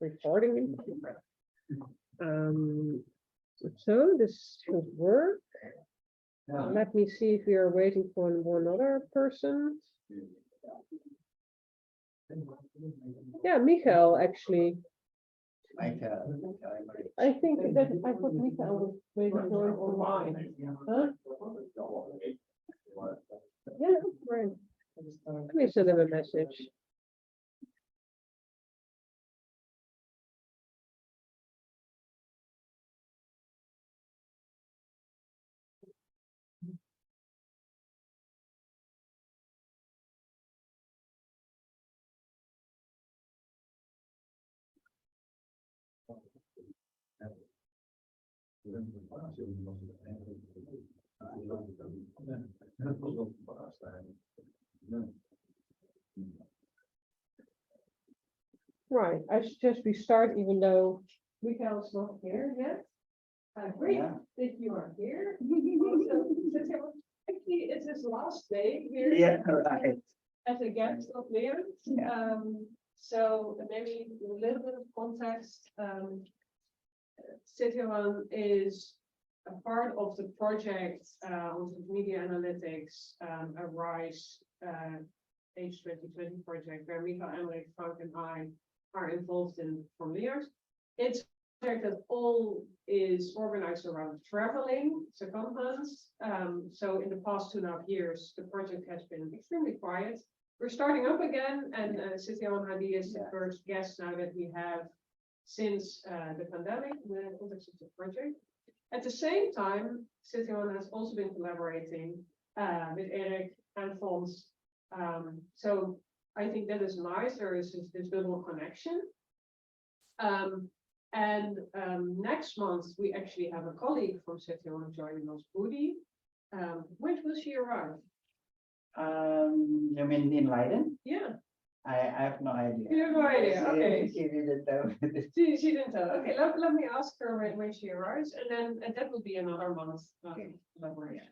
Recording in progress. So this should work. Let me see if we are waiting for one other person. Yeah, Michael, actually. I think that I thought Michael was waiting for him online. Huh? Yeah, right. Let me send him a message. Right, I suggest we start even though Michael's not here yet. Great that you are here. Actually, it's his last day here. Yeah, right. As a guest of LIACS. So maybe a little bit of context. Padjadjaran is a part of the project on media analytics, a RISE Age 2020 project where Michael, Emmerich, Frank, and I are involved in from LIACS. It's a project that all is organized around traveling, circumstance. So in the past 2.5 years, the project has been extremely quiet. We're starting up again, and Padjadjaran Hadi is the first guest now that we have since the pandemic in the context of the project. At the same time, Padjadjaran has also been collaborating with Erik and Fons. So I think that is nice. There is this double connection. Next month, we actually have a colleague from Padjadjaran joining us, Budi. When will she arrive? You mean in Leiden? Yeah. I have no idea. You have no idea. Okay. She didn't tell me. She didn't tell. Okay, let me ask her when she arrives, and that will be another month collaboration.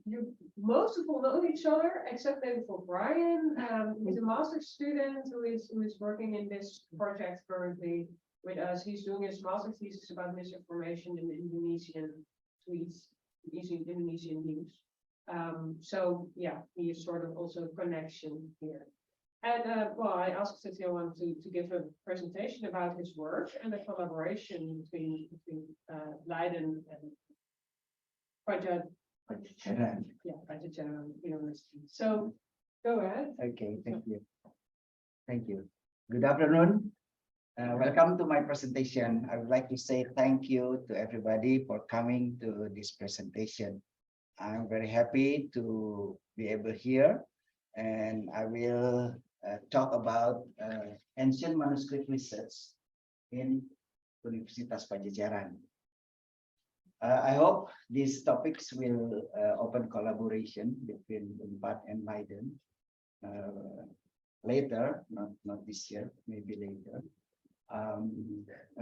You most of all know each other, except maybe for Brian. He's a master's student who is working in this project currently with us. He's doing his master's thesis about misinformation in the Indonesian tweets, using Indonesian news. So yeah, he is sort of also a connection here. And well, I asked Padjadjaran to give a presentation about his work and the collaboration between Leiden and Padjadjaran. Yeah, Padjadjaran University. So go ahead. Okay, thank you. Thank you. Good afternoon. Welcome to my presentation. I would like to say thank you to everybody for coming to this presentation. I'm very happy to be able here, and I will talk about ancient manuscript research in Universitas Padjadjaran. I hope these topics will open collaboration between UNPAD and Leiden later, not this year, maybe later.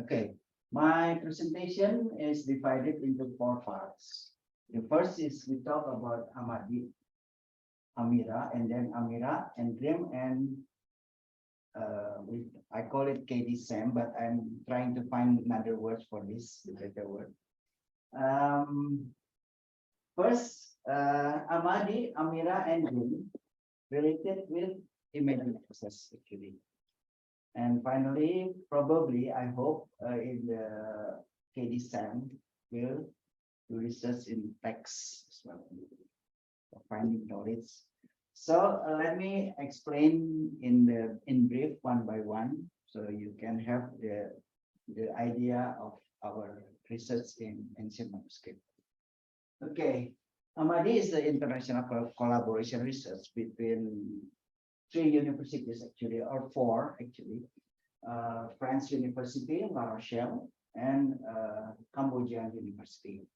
Okay, my presentation is divided into 4 parts. The first is we talk about Amadi, Amira, and then Amira and Grim, and I call it KD-SEM, but I'm trying to find another word for this, the better word. First, Amadi, Amira, and Grim related with image process actually. And finally, probably, I hope in the KD-SEM will do research in text as well, finding knowledge. So let me explain in brief one by one, so you can have the idea of our research in ancient manuscript. Okay, Amadi is the international collaboration research between 3 universities actually, or 4 actually. French University, La Rochelle, and Cambodian University.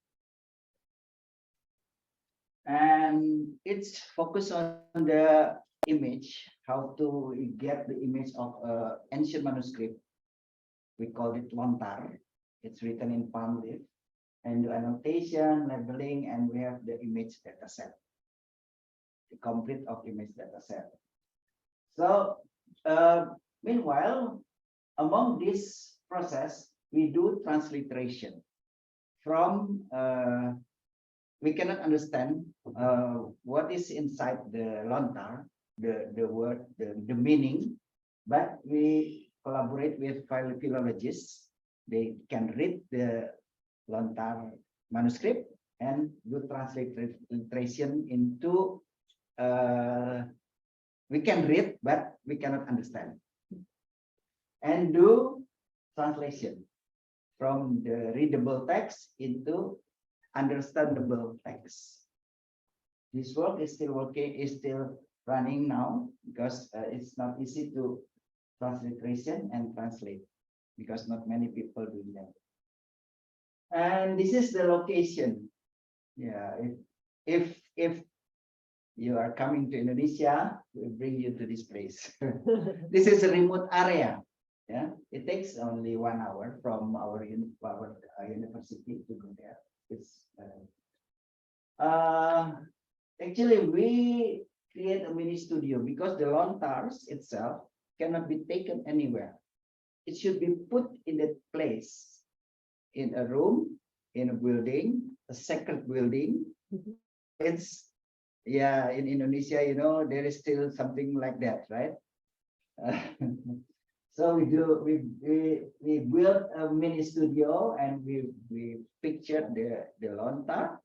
And it's focused on the image, how to get the image of ancient manuscript. We call it lontar. It's written in palm leaf, and the annotation, labeling, and we have the image data set, the complete of image data set. So Meanwhile, among this process, we do transliteration from, we cannot understand what is inside the lontar, the word, the meaning, but we collaborate with philologists. They can read the lontar manuscript and do transliteration into, we can read, but we cannot understand. And do translation from the readable text into understandable text. This work is still running now, because it's not easy to transliteration and translate, because not many people do that. And this is the location. Yeah, if you are coming to Indonesia, we'll bring you to this place. This is a remote area. Yeah, it takes only 1 hour from our university to go there. It's actually we create a mini studio because the lontars itself cannot be taken anywhere. It should be put in that place, in a room, in a building, a sacred building. It's, yeah, in Indonesia, you know, there is still something like that, right? So we built a mini studio, and we pictured the lontar,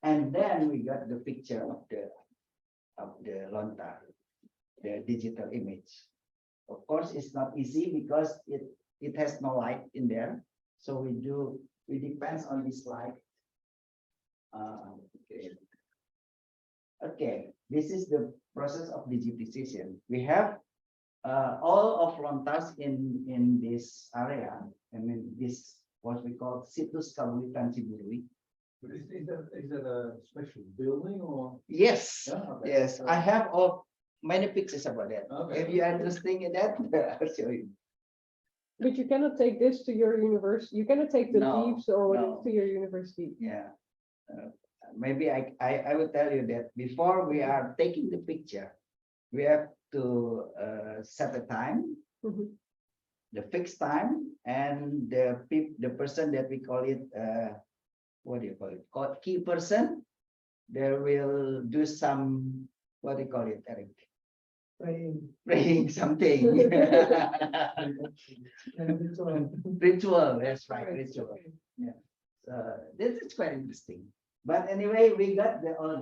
and then we got the picture of the lontar, the digital image. Of course, it's not easy because it has no light in there. So we depends on this light. Okay, this is the process of digitization. We have all of lontars in this area. I mean, this what we call situs Kabupaten Ciburui. But is that a special building or? Yes, Yeah, okay. yes, I have all many pictures about that. Okay. If you are interested in that, I'll show you. But you cannot take this to your university. You cannot take the No, leaves or whatever no. to your university. Yeah, maybe I will tell you that before we are taking the picture, we have to set a time, Mhm. the fixed time, and the person that we call it, what do you call it? Called key person. They will do some, what do you call it, Eric? Praying something. Ritual, that's right, ritual. Okay. So this is quite interesting. But anyway, we got all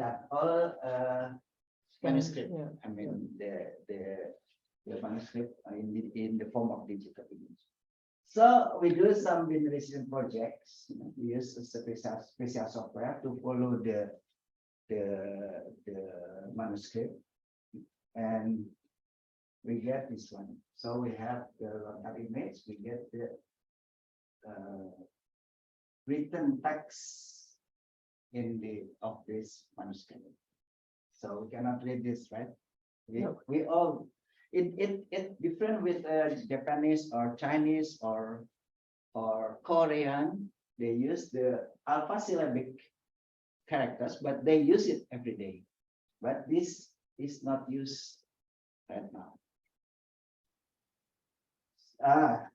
manuscript. Yeah. I mean the manuscript in the form of digital image. So we do some veneration projects. We use a special software to follow the manuscript, and we get this one. So we have the lontar image. We get the written text in of this manuscript. So we cannot read this, right? We all it different with Japanese or Chinese or Korean. They use the alpha-syllabic characters, but they use it every day. But this is not used right now.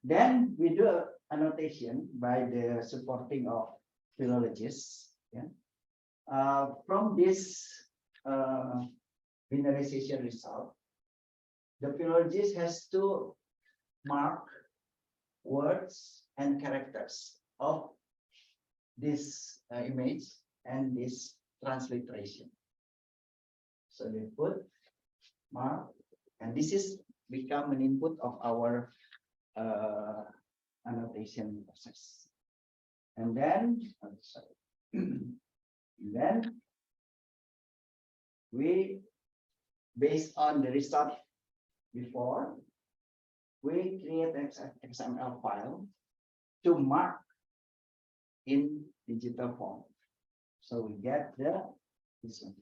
Then we do a annotation by the supporting of philologists. Yeah. From this mineralization result, the philologist has to mark words and characters of this image and this transliteration. So they put mark, and this is become an input of our annotation process. And then, then we, based on the result before, we create an XML file to mark in digital form. So we get this one.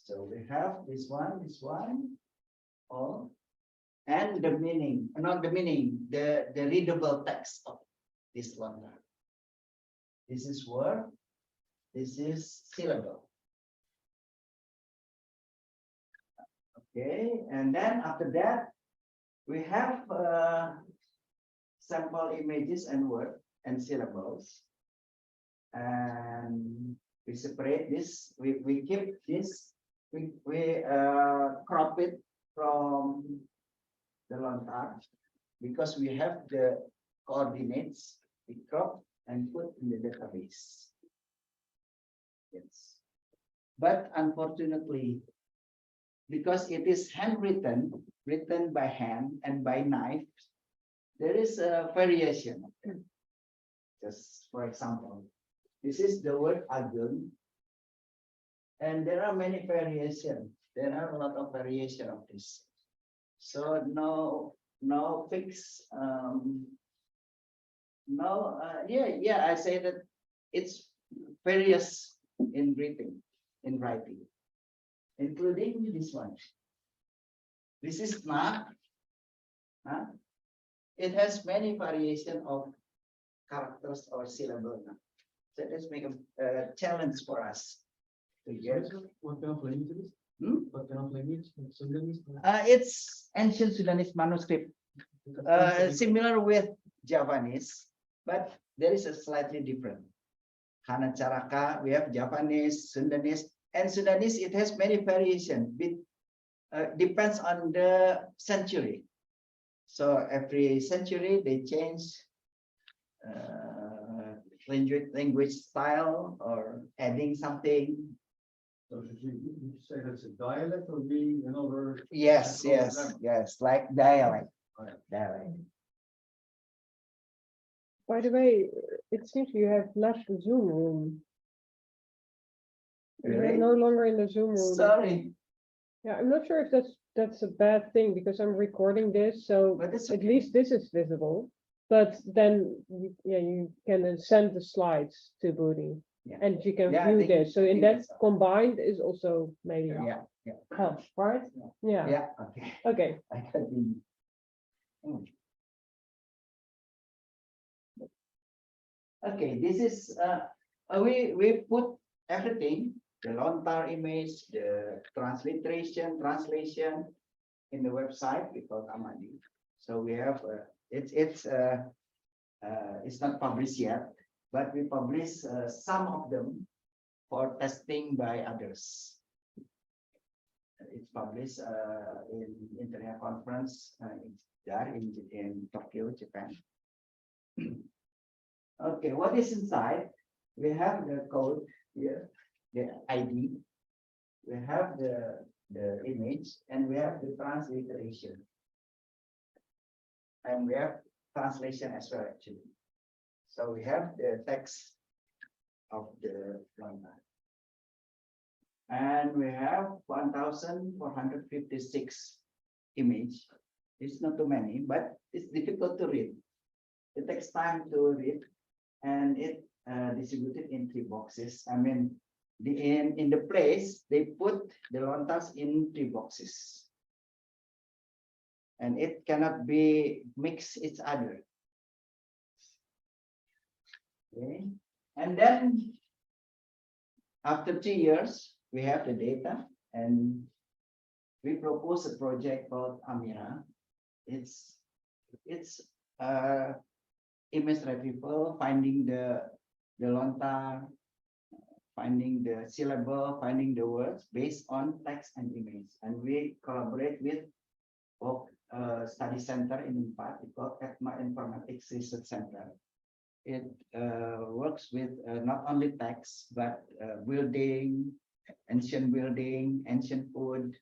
So we have this one, all, and the meaning, not the meaning, the readable text of this lontar. This is word, this is syllable. Okay, and then after that, We have sample images and word and syllables. And we separate this, we keep this, we crop it from the lontar because we have the coordinates, we crop and put in the database. Yes. But unfortunately, because it is handwritten, written by hand and by knife, there is a variation. Just for example, this is the word agung, and there are many variations. There are a lot of variation of this. So no fix. I say that it's various in writing, including this one. This is na. It has many variation of characters or syllables. So let's make a challenge for us to get. What kind of language is this? What kind of language? Sudanese? It's ancient Sudanese manuscript, similar with Javanese, but there is a slightly different. Hana Caraka, we have Javanese, Sudanese, and Sudanese. It has many variations. Depends on the century. So every century they change language style or adding something. So should you say that's a dialect or being another? Yes, like dialect. Right. Dialect. By the way, it seems you have left the Zoom room. You're Really? no longer in the Zoom room. Sorry, Yeah, I'm not sure if that's a bad thing because I'm recording this, so but it's at okay. least this is visible. But then, you can then send the slides to Budi, Yeah. and you can Yeah, I view think- this. So I in think that that's all. combined is also maybe Yeah, help, right? Yeah. yeah, okay. Okay. I can be. Okay, this is we put everything, the lontar image, the translation in the website because Amadi. So we have it's not published yet, but we publish some of them for testing by others. It's published in internet conference in Tokyo, Japan. Okay, what is inside? We have the code here, the ID. We have the image, and we have the transliteration. And we have translation as well, actually. So we have the text of the lontar. And we have 1,456 image. It's not too many, but it's difficult to read. It takes time to read, and it distributed in 3 boxes. I mean, in the place they put the lontars in 3 boxes, and it cannot be mixed each other. Okay, and then after 3 years, we have the data, and we propose a project called Amira. It's image retrieval, finding the lontar, finding the syllable, finding the words based on text and image. And we collaborate with study center in Unpad, called ETMA Informatics Research Center. It works with not only text, but building, ancient food,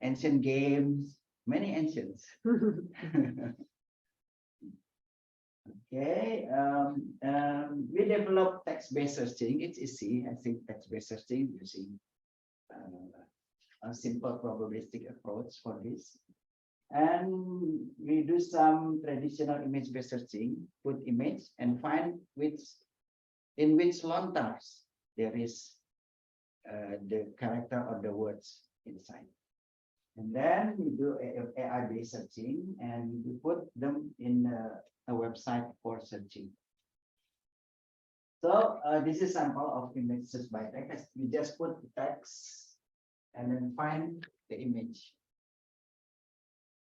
ancient games, many ancients. Okay, we develop text-based searching. It's easy, I think, text-based searching using a simple probabilistic approach for this. And we do some traditional image-based searching, put image and find in which lontars there is the character of the words inside. And then we do AI-based searching, and we put them in a website for searching. So this is sample of images by text. We just put the text and then find the image.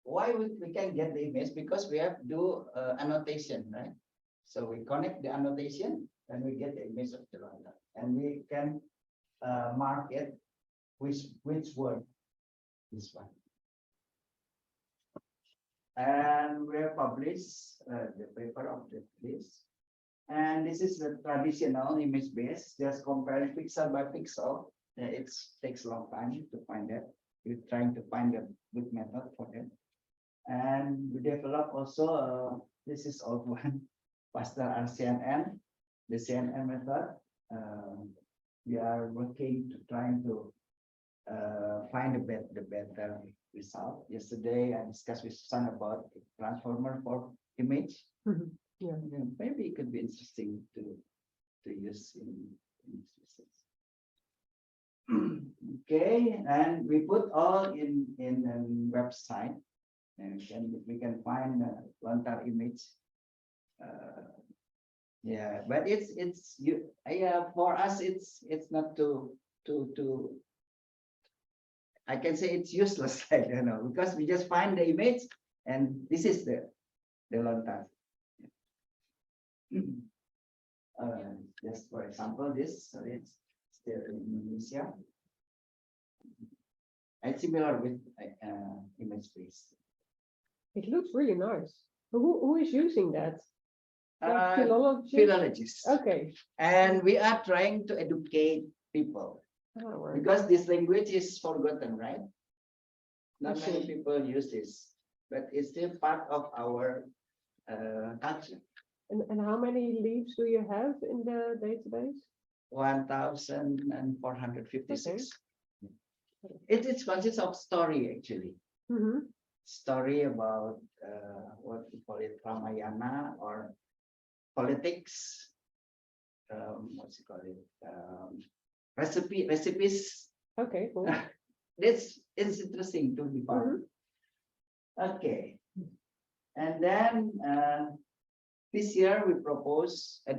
why we can get the image? Because we have to do annotation, right? So we connect the annotation and we get the image of the lontar, and we can mark it which word, this one. And we have published the paper of this. And this is the traditional image base, just comparing pixel by pixel. It takes a long time to find that. We're trying to find a good method for that. And we develop also, this is old one, faster RCNN, the CNN method. We are working to trying to find the better result. Yesterday, I discussed with Susan about transformer for image. Mhm. Yeah. Maybe it could be interesting to use in research. Okay, and we put all in a website, and we can find a lontar image. Yeah, but it's you. Yeah, for us it's not too. I can say it's useless, like, because we just find the image, and this is the lontar. Just for example, this, so it's still in Indonesia. And similar with image space. It looks really nice. Who is using that? Like philologists? Philologists. Okay. And we are trying to educate people, Oh, right. because this language is forgotten, right? Not I see. many people use this, but it's still part of our culture. And how many leaves do you have in the database? 1,456. It consists of story, actually. Mm-hmm. Story about what we call it, Ramayana, or politics. What's it called? Recipes. Okay, cool. It's interesting to be found. Okay, and then this year we propose a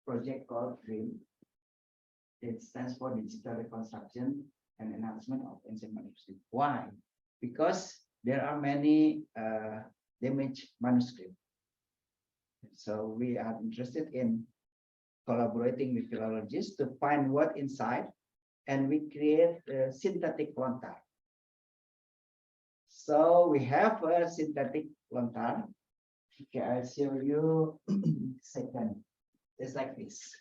project called DREAM. It stands for Digital Reconstruction and Enhancement of Ancient Manuscripts. Why? Because there are many damaged manuscripts. So we are interested in collaborating with philologists to find what inside, and we create a synthetic lontar. So we have a synthetic lontar. Okay, I'll show you second. It's like this.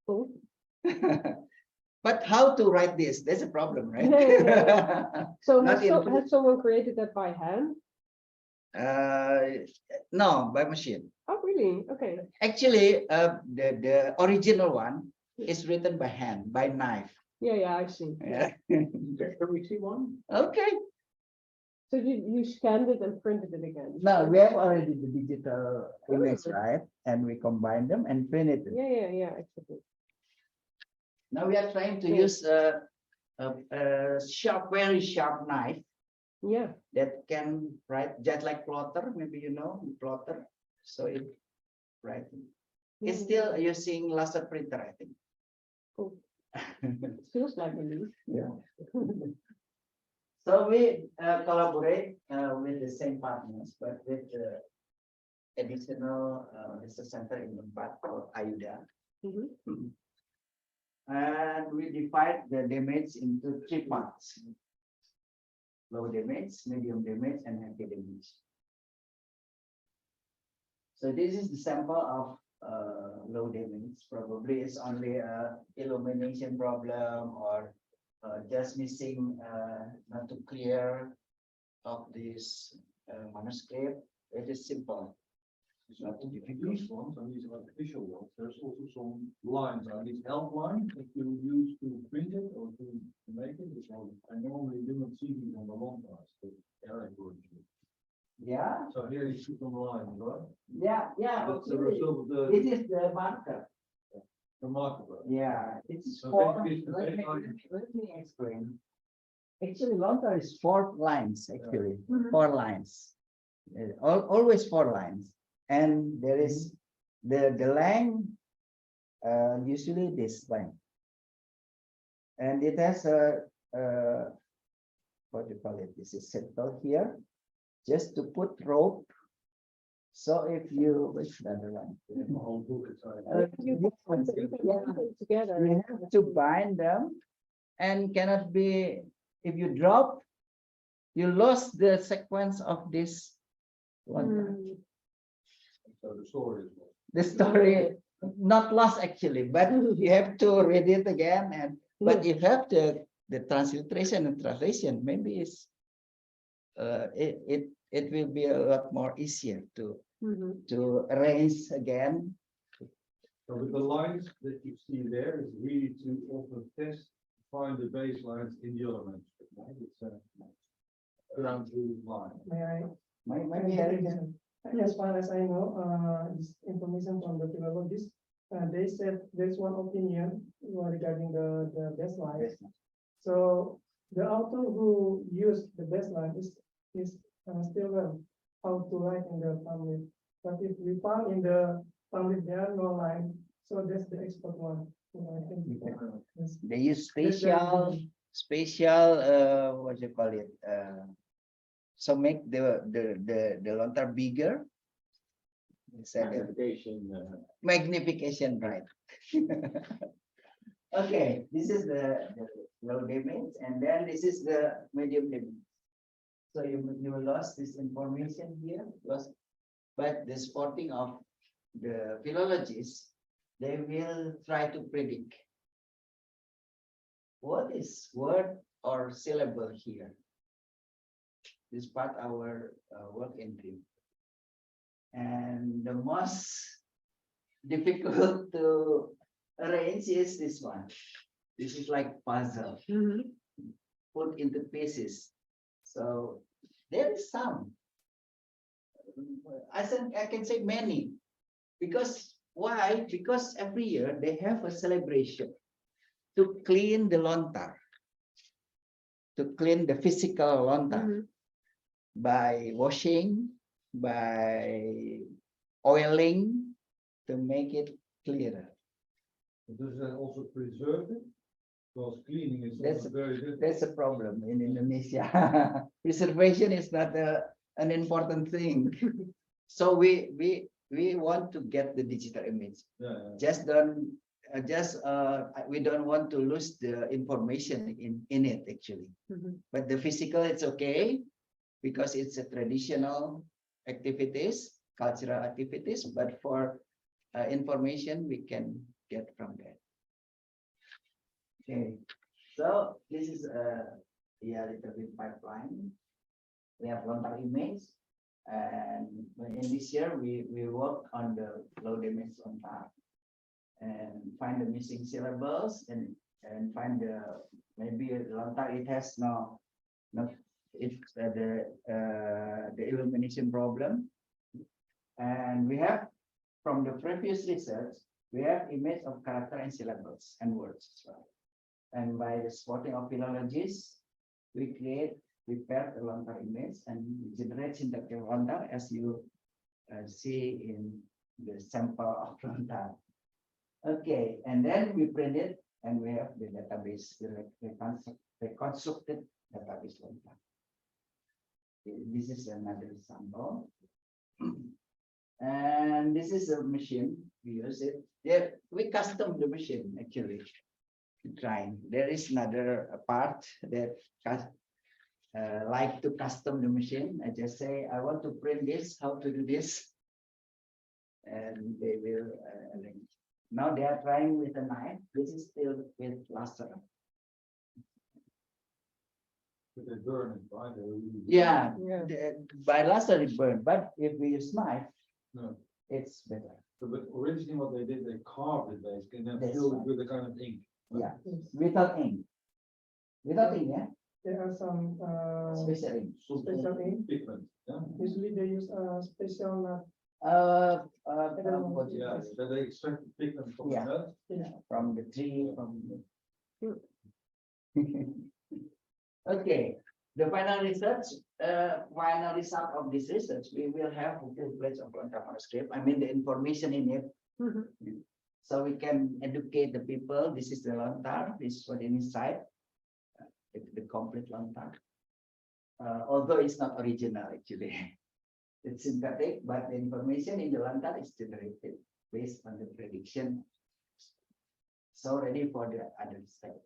Cool. But how to write this? There's a problem, right? So Not has someone created that by hand? No, by machine. Oh, really? Okay. Actually, the original one is written by hand, by knife. Yeah, I see. Yeah. Can we see one? Okay. So you scanned it and printed it again? Now we have already the digital image, right? And we combine them and print it. Yeah, exactly. Now we are trying to use a sharp, very sharp knife Yeah. that can write just like plotter. Maybe you know plotter. So it writing. It's still using laser printer, I think. Cool. It feels like a leaf. Yeah. So we collaborate with the same partners, but with the additional research center in Unpad called Ayuda. Mhm. And we divide the damage into 3 parts: low damage, medium damage, and heavy damage. So this is the sample of low damage. Probably it's only a illumination problem, or just missing not to clear of this manuscript. It is simple. It's not too difficult. These ones, and these are official ones, there's also some lines, are these help lines that you use to print it or to make it? Because I normally do not see these on the long pass, but Eric would. Yeah, So here you see some lines, right? yeah. That's the Okay. result of the This is the marker. remarkable. Yeah, it's So four. basically it's the Let same me explain. Actually, lontar is 4 lines. Actually, 4 lines. Always 4 lines, and there is the length. Usually this length, and it has a what do you call it? This is settled here, just to put rope. So if you, which the other one? The whole book inside. You can put them together. You have to bind them and cannot be, if you drop, you lost the sequence of this one. Mm. So the story is. The story, not lost actually, but you have to read it again. And but you have the transliteration and translation, maybe it's it will be a lot more easier Mhm. to arrange again. So with the lines that you see there, it's really to offer test, find the baselines in the other manuscript, right? It's a ground truth line. May I? Maybe Harry can. As far as I know, this information from the philologists, they said there's one opinion regarding the baseline. So the author who used the baseline is still learn how to write in the family. But if we found in the family there are no line, so that's the expert one. So I think yes. They use That's spatial, what you call it? So make the lontar bigger. Magnification, right? Okay, this is the low limits, and then this is the medium limit. So you will lost this information here, but the spotting of the philologists, they will try to predict what is word or syllable here. This part our work in team. And the most difficult to arrange is this one. This is like puzzle, Mhm. put into pieces. So there is some. I can say many. Because why? Because every year they have a celebration to clean the lontar, to clean the physical lontar. Mhm. By washing, by oiling to make it clearer. Does that also preserve it? Because cleaning is That's- also very difficult. That's a problem in Indonesia. Preservation is not an important thing. So we want to get the digital image. Yeah, We don't want to lose the information in it actually. Mhm. But the physical, it's okay because it's a traditional activities, cultural activities, but for information we can get from that. Okay, so this is a little bit pipeline. We have lontar image, and in this year we work on the low dimension lontar and find the missing syllables and find the maybe lontar it has no it's the illumination problem. And we have from the previous research we have image of character and syllables and words as well. And by the spotting of philologists, we prepare the lontar image and generate syntactic lontar as you see in the sample of lontar. Okay, and then we print it and we have the database, the reconstructed database lontar. This is another sample. And this is a machine, we use it. There, we custom the machine actually. Trying. There is another part that like to custom the machine. I just say, I want to print this, how to do this. And they will arrange. Now they are trying with a knife. This is still with laser. but they burn it, right? They really- Yeah, Yeah. by laser it burn, but if we use knife, No. it's better. So, but originally what they did, they carved it basically and then That's filled it right. with a kind of ink. Yeah, Yes. without ink. Without ink, yeah, There are some, special ink. Some Special ink? pigment, yeah. usually they use a special nut. What Yeah, is it? so they extract the pigment from the Yeah. nut. From the tree, from Hmm. the. Okay, the final research, final result of this research, we will have a full page of lontar manuscript. I mean, the information in it. Mhm. So we can educate the people. This is the lontar. This is what is inside. The complete lontar. although it's not original actually. It's synthetic, but the information in the lontar is generated based on the prediction. So ready for the other step.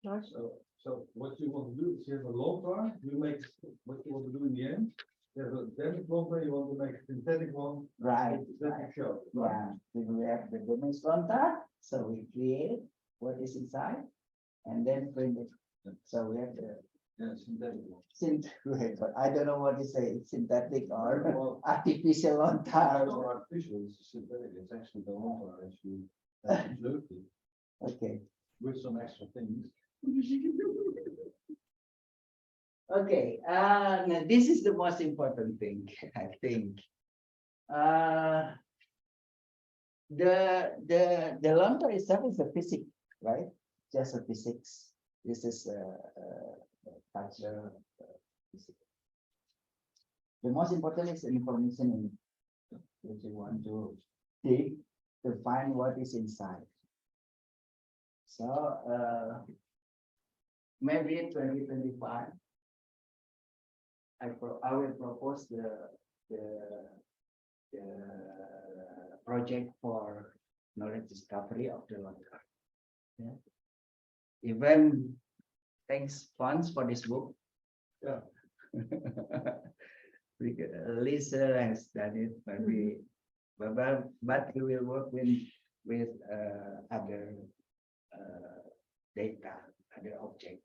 Nice. So what you want to do is you have a lontar, you make what you want to do in the end. There's a dynamic lontar, you want to make a synthetic one. Right. That you show, right? Yeah, then we have the Gomez lontar, so we create what is inside and then print it. So we have the Yeah, synthetic one. synthetic, but I don't know what to say, synthetic or Well, artificial lontar. it's not artificial, it's synthetic, it's actually the lontar as you observed it, Okay, with some extra things. okay, now this is the most important thing, I think. The lontar itself is a physics, right? Just a physics. This is culture. Physics. The most important is the information in which you want to dig to find what is inside. So maybe 2025, I will propose the project for knowledge discovery of the lontar. Yeah. Even thanks funds for this book. Yeah. Because Lisa has done it, maybe, but we will work with other data, other object.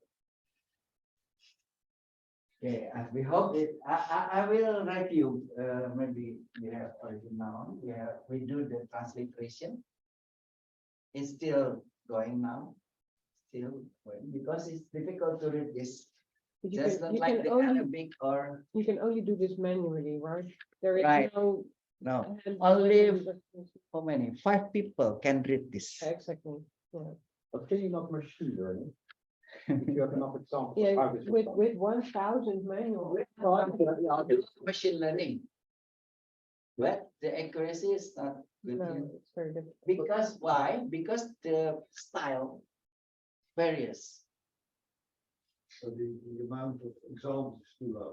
Okay, we hope it. I will review. Maybe we have already now. We do the transliteration. It's still going now. Still going because it's difficult to read this. But Just not like the Arabic or you can only do this manually, right? There is Right. no. no. hand Only recognition. How many? 5 people can read this. Exactly, yeah. But can you not machine learning? If you have enough examples. Yeah, how this is with done. 1,000 manual. Machine learning. But the accuracy is not good No, yet. it's very difficult. Because why? Because the style varies. So the amount of examples is too low.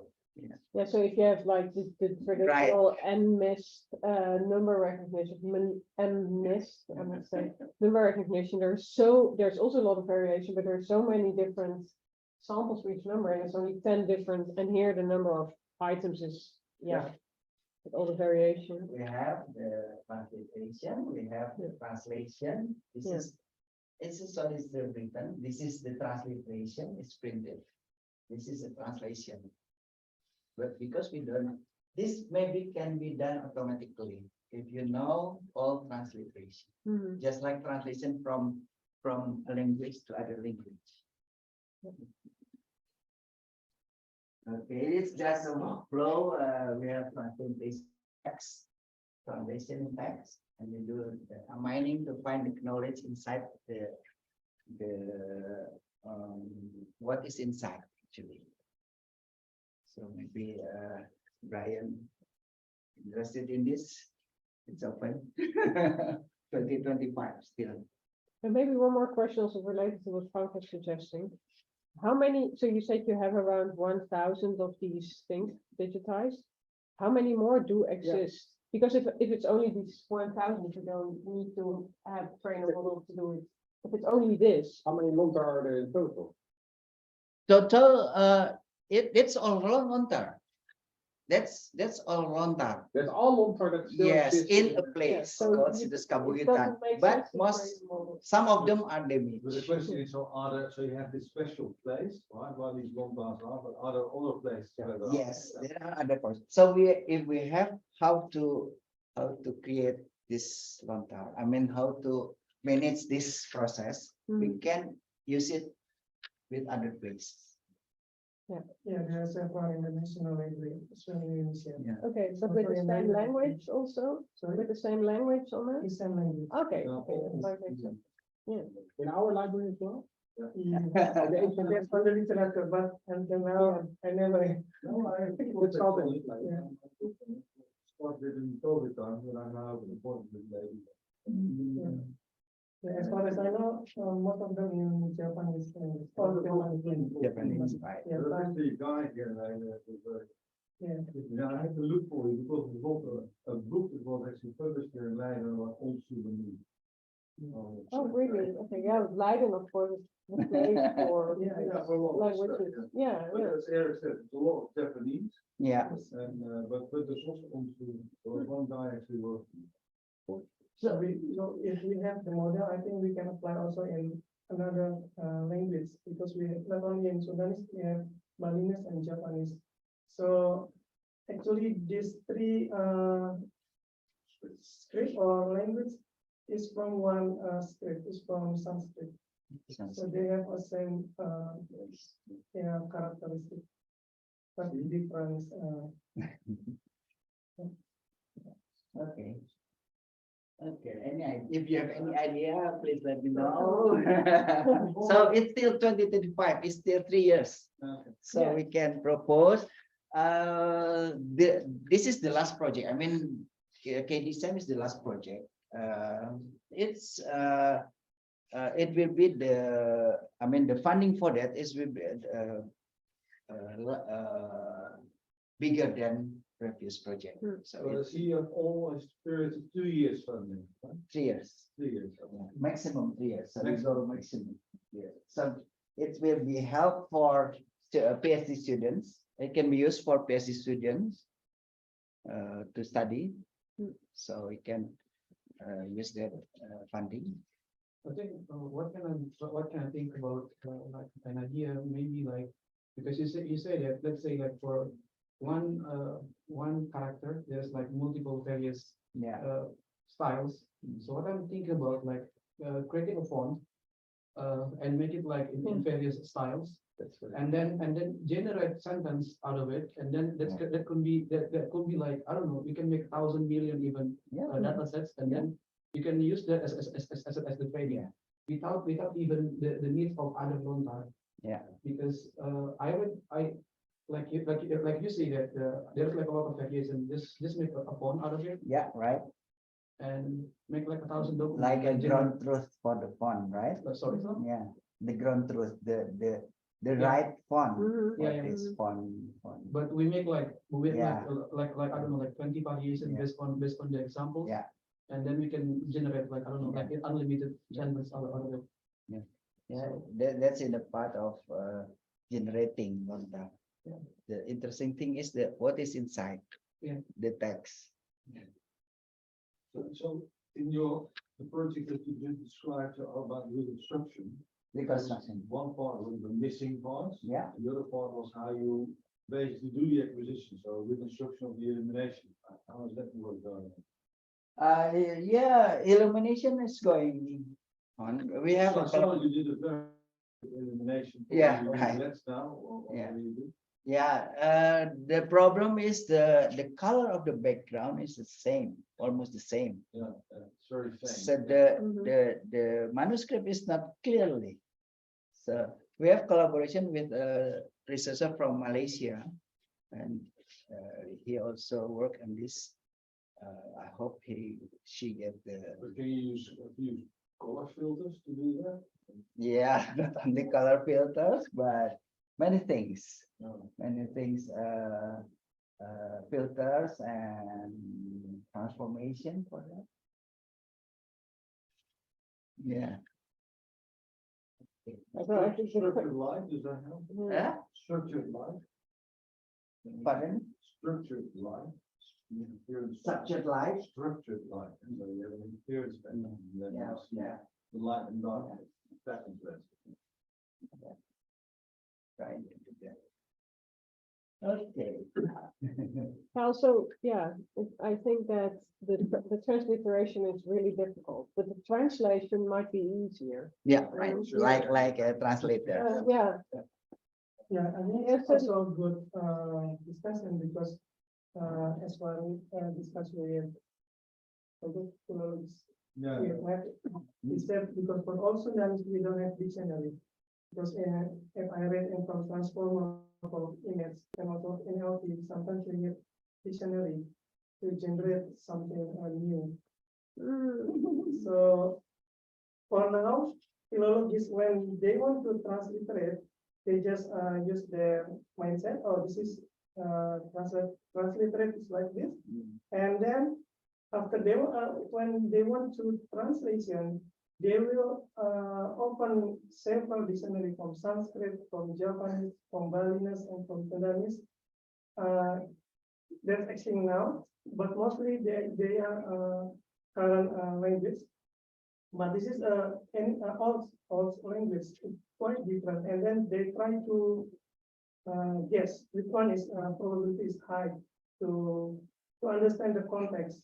Yeah, so if you have like the traditional NMIST number recognition, MNIST, I must say, number recognition, there's also a lot of variation, but there's so many different samples for each number, and it's only 10 different, and here the number of items is, with all the variation. We have the transliteration, we have the translation. This is what is written. This is the transliteration, it's printed. This is a translation. But because we don't, this maybe can be done automatically if you know all transliteration. Mhm. Just like translation from a language to other language. Okay, it's just a flow. We have translation text, translation text, and we do the mining to find the knowledge inside the what is inside actually. So maybe Brian interested in this. It's open. 2025 still. And maybe one more question also related to what Frank was suggesting. How many, so you said you have around 1,000 of these things digitized. How many more do exist? Because if it's only these 1,000, you don't need to have train a model to do it. If it's only this. How many lontar are there in total? Total, it's all lontar. That's all lontar. That's all lontar that still Yes, exists in a place so called you- Situs it Kabugitan. doesn't make But sense to most, train a model. some of them are But the damaged. question is, so are there, so you have this special place, right, where these lontars are, but are there other places? where there are? Yes, there are other parts. So if we have how to create this lontar, I mean how to manage this process, we can use it with other places. Yeah, there's a one in the National Library, Australian Museum. Yeah. Okay, but with the Okay, same maybe- language also? Sorry, With the same language on it? it's a language. Okay, Yeah. okay, that might make sense. In our library as well? Yeah, that's on the literature, but until now, I never. No, I think It's it's all all. there. Yeah. Started in COVID time, when I'm now important with ladies. Yeah, as far as I know, most of them in Japanese. All Japanese, right? Yeah, There's but- actually a guy here, yeah. yeah, I had to look for it because it was a book that was actually published here in Leiden about old souvenirs. Oh, really? Okay, yeah, Leiden, of course, is the place for Yeah, Yeah, for a lot of languages. stuff, Yeah, But yeah. as Eric said, it's a lot of Japanese, Yeah. and, but there's also there was one guy actually working. So if we have the model, I think we can apply also in another language, because we have not only in Sudanese, we have Balinese and Japanese. So actually, these three script or language is from one script, is from Sanskrit. So they have a same characteristic, but difference. Okay. Okay, if you have any idea, please let me know. So it's still 2025, it's still 3 years. Okay. So Yeah. we can propose, this is the last project. I mean, KDSM is the last project. It will be the funding for that is will be bigger than previous project. So So it's he have all experience of 2 years funding, right? 3 years. 3 years. okay. Maximum 3 years. So we Maximum. go maximum. Yeah. So it will be help for PhD students. It can be used for PhD students to study. So we can use that funding. I think what can I think about like an idea, maybe like, because you say that, let's say like for one character there's like multiple various Yeah. styles. So what I'm thinking about, like creating a font and make it like in various styles, That's what and then generate sentence out of it, and then that could be like, I don't know, you can make 1,000 million even Yeah. data sets, and then you can use that as the training without even the need of other long-term. Yeah. Because like you say that there's like a lot of variation. Just make a font out of it Yeah, right. and make like 1,000 documents. Like a and ground truth for the font, right? sorry, sir? Yeah, the ground truth, the Yeah. right font Mhm. for Yeah, yeah. this font. But we make like Yeah. like I don't know, like 20 variations Yeah. based on the examples. Yeah. And then we can generate like, I don't know, like unlimited channels out of it. Yeah, that's in the part of generating content. Yeah. The interesting thing is what is inside Yeah. the text. So in the project that you just described about reconstruction, The construction. one part was the missing parts. Yeah. The other part was how you basically do the acquisition, so reconstruction of the elimination. How is that work going? Yeah, illumination is going on. We have So a so you did a very good elimination. Yeah, You right. Let's now, or Yeah. what do you do? Yeah, the problem is the color of the background is the same, almost the same. Yeah, it's very faint. So the manuscript is not clearly. So we have collaboration with a researcher from Malaysia, and he also work on this. I hope she get the But can you use color filters to do that? yeah not only color filters but many things. No. Many things, filters and transformation for that. Yeah. So I think the Structured light, does that help? Huh? Structured light? Pardon? Structured light. Structured light. Structured light, and so you have an appearance pattern, and then Yeah, you see yeah, the light and dark patterns. right. Okay. Also, yeah, I think that the transliteration is really difficult, but the translation might be easier. Yeah, right. Yeah. Like a translator. Yeah, Yeah, I think Yes, it's sir. also a good discussion, because as one discussed with a good colleagues, Yeah. we have, it's that because for all Sudanese, we don't have dictionary. Because if I read in from transformer of image and also NLP, sometimes we need dictionary to generate something new. So for now, philologists, when they want to transliterate, they just use their mindset, oh, this is transliterate is like this. And then after they when they want to translation, they will open several dictionary from Sanskrit, from Japanese, from Balinese, and from Sundanese. That's actually now, but mostly they are current language. But this is old language, quite different. And then they try to guess which one is probability is high to understand the context.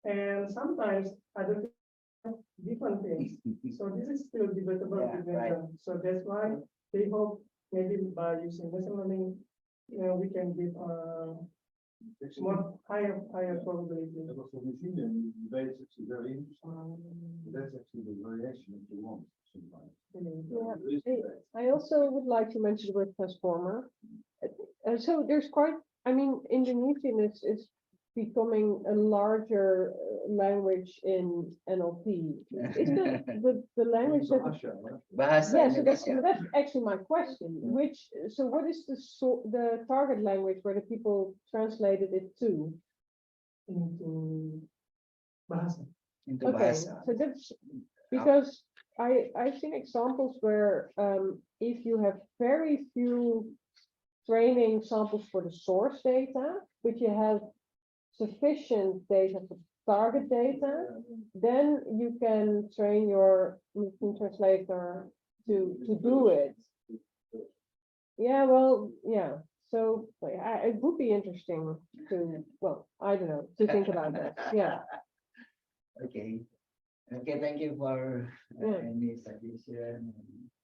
And sometimes other different things. So this is still debatable Yeah, between right. them. So that's why they hope maybe by using machine learning, we can give more higher probability. That was for machine learning debate is actually very interesting. That's actually the variation that you want sometimes. Yeah. There is debate. I also would like to mention the word transformer. So there's quite, I mean, Indonesian is becoming a larger language in NLP. Is the language that? Bahasa, right? Bahasa Yeah, so that's Indonesia. actually my question. So what is the target language where the people translated it to? Into Bahasa. Into Okay, bahasa. so that's because I've seen examples where if you have very few training samples for the source data, but you have sufficient data for target data, then you can train your machine translator to do it. Yeah, well, yeah. So it would be interesting to, well, I don't know, to think about that. Yeah. Okay. Okay, thank you for Yeah. any suggestion.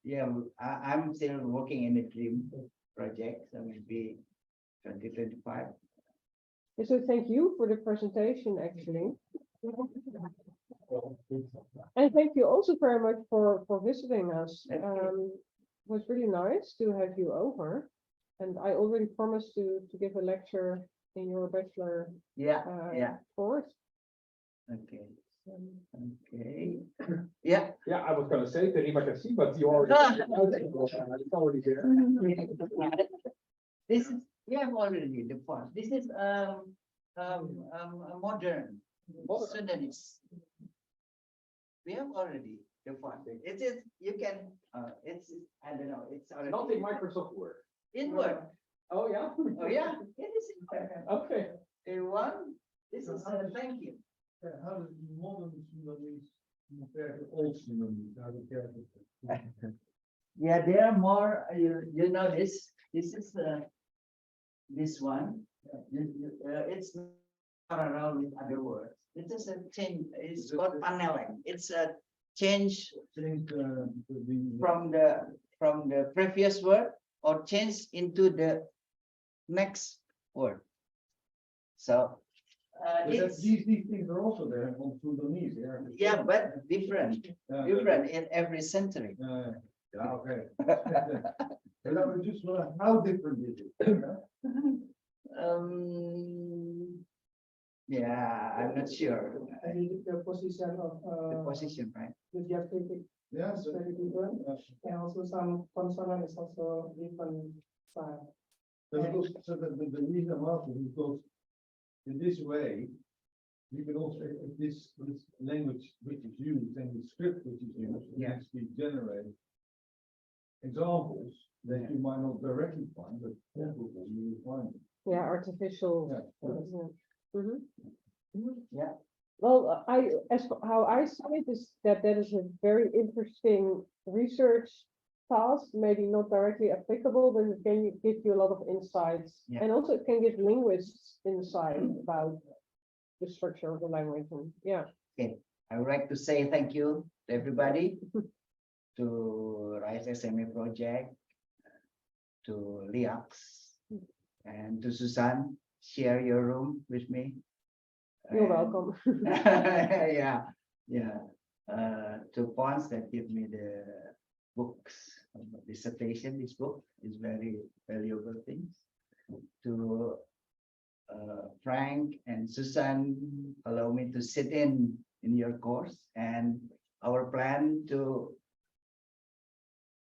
Yeah, I'm still working in the dream project, so maybe 2025. So thank you for the presentation, actually. And thank you also very much for visiting us. Thank It was really nice to have you over. And I already promised to give a lecture in your bachelor Yeah, yeah, course. okay. Okay. Yeah. Yeah, I was gonna say Terima kasih, but you already. It's already there. This is, we have already the font. This is a modern Sudanese. We have already the font. It is, you can, it's, I don't know, it's already. Not in Microsoft Word. In Word. Oh, yeah? Oh, yeah, it is in Word. Okay. A1, this is, thank you. How does modern Sudanese compare to old Sudanese? How do you Yeah, there are more, you know this is this one. It's not around with other words. It is a change, it's called paneling. It's a change change the from the previous word or change into the next word. So it's, these things are also there on Sudanese. yeah, but different in every century. Yeah, okay. But I was just wondering, how different is it? Yeah, I'm not sure. And the position of The position, right? the diacritic Yeah, is very different. And also some consonant is also different style. so the reason I'm asking is because in this way, you can also, if this language which is used and the script which is used, can Yeah. actually generate examples that you might not directly find, but probably you will find. Yeah, artificial. Yeah. Mhm. Yeah. Well, how I see it is that is a very interesting research task, maybe not directly applicable, but it can give you a lot of insights. Yeah. And also it can give linguists insight about the structure of the language. And yeah. I would like to say thank you to everybody, to RISE-SMA project, to LIACS, and to Susan, share your room with me. You're And- welcome. Yeah, yeah. To Pons that give me the books, dissertation, this book is very valuable things. To Frank and Susan, allow me to sit in your course, and our plan to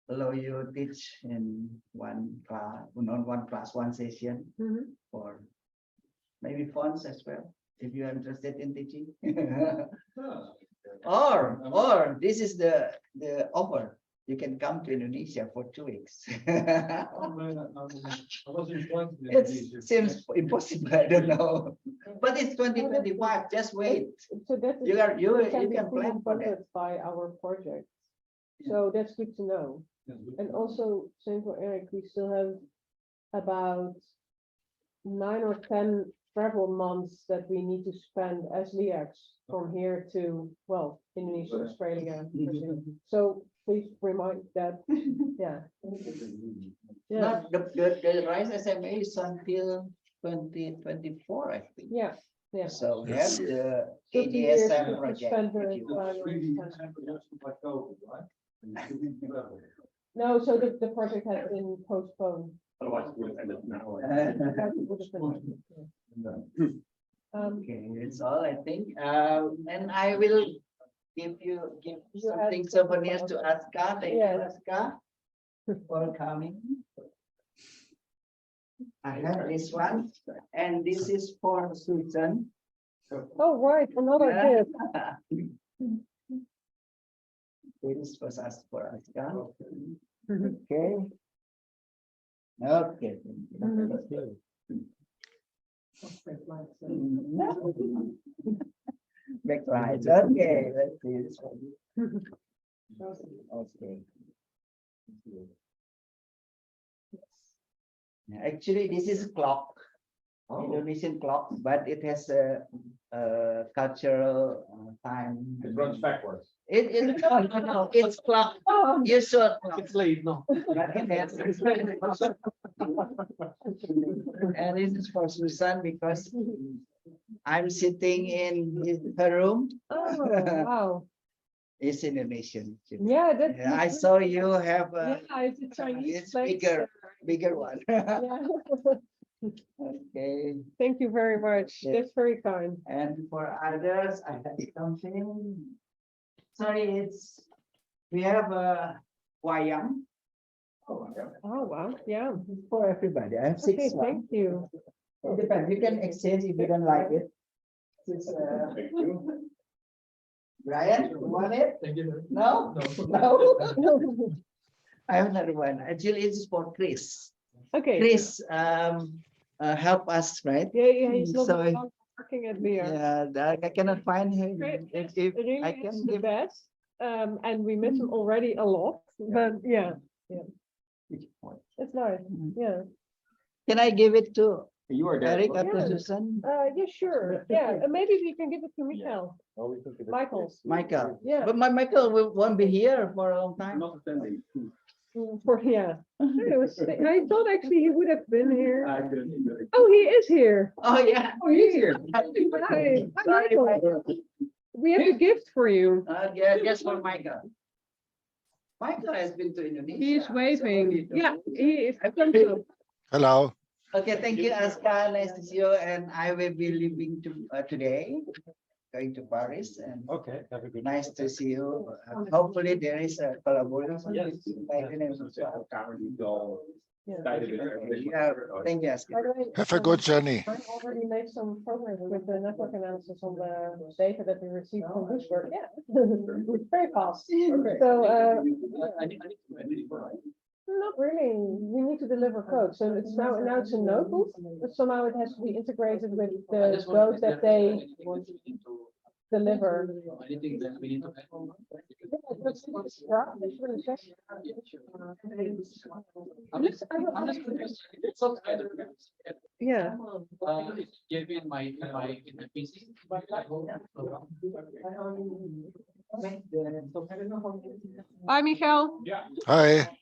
allow you teach in one class, not 1+1 session Mhm. for maybe fonts as well, if you are interested in teaching. Or this is the offer. You can come to Indonesia for 2 weeks. I was inclined to It Indonesia. seems impossible, I don't know. But it's 2025, just wait. So that is. You are, you can be can fully plan for that. funded by our project. So that's good to know. And also, same for Eric, we still have about 9 or 10 travel months that we need to spend as LIACS from here to, well, Indonesia, Australia. Brazil. So please remind that, yeah. Yeah, Not the RISE-SMA is until 2024, I think. yeah, yeah. So we have the 2 years ADSM to project. spend if the you want. time. Really, it's like COVID, right? And you couldn't travel. No, so the project has been postponed. Otherwise, it would have ended now. Okay, that's all I think. And I will give You something have- souvenirs to Aska. Thank you, Yes. Aska, for coming. I have this one, and this is for Susan. Oh, right, another gift. This was asked for Aska. Mhm. Okay. Okay. Backlight, okay, let's see this one. Okay. Actually, this is clock, Indonesian clock, but it has a cultural time. It runs backwards. No, it's clock. You should. It's late, no. But it has- And this is for Susan because I'm sitting in her room. Oh, wow. It's Indonesian. Yeah, that's. Yeah, I saw you have a Yeah, it's a Chinese it's place. bigger one. Yeah. Okay, Thank you very much. Yeah. That's very kind. and for others, I have something. Sorry, we have a wayang. Oh, wow, yeah. For everybody. I have Okay, 6 one. thank you. It depends. You can exchange if you don't like it. It's, Thank you. Brian, you want it? Thank you. No? No? I have another one. Actually, it's for Chris. Okay. Chris, help us, right? Yeah, he's not So, working at VR. yeah, I cannot find him. Chris If really I is can the give. best. And we miss him already a lot, but yeah, it's nice. Yeah. Can I give it to You are there. Eric or to Yeah. Susan? Yeah, sure. Yeah, and maybe we can give it to Michael. Oh, we took it. Michael. Michael. Yeah. But Michael won't be here for a long time. Not attending. Yeah. I thought actually he would have been here. I couldn't do it. Oh, he is here. Oh, yeah. Oh, he's here. Hi, Sorry, Michael. Michael. We have a gift for you. Yeah, just for Michael. Michael has been to Indonesia. He is so waving. he Yeah, knows. he is. Come to. Hello. Okay, thank you, Aska. Nice to see you. And I will be leaving today, going to Paris, and Okay, have a good. nice to see you. Hopefully there is a collaboration. Yes. with Leiden and so on. Yeah. Yeah, thank you, Aska. By the way, Have a good journey. I already made some progress with the network analysis on the data that we received from Bloomberg. Yeah, it's very fast. So, not really. We need to deliver code. So it's now it's a notebook, but somehow it has to be integrated with the those that they deliver. Anything that we need to. Yeah. Gave me in my PC. Bye, Michael. Yeah. Hi.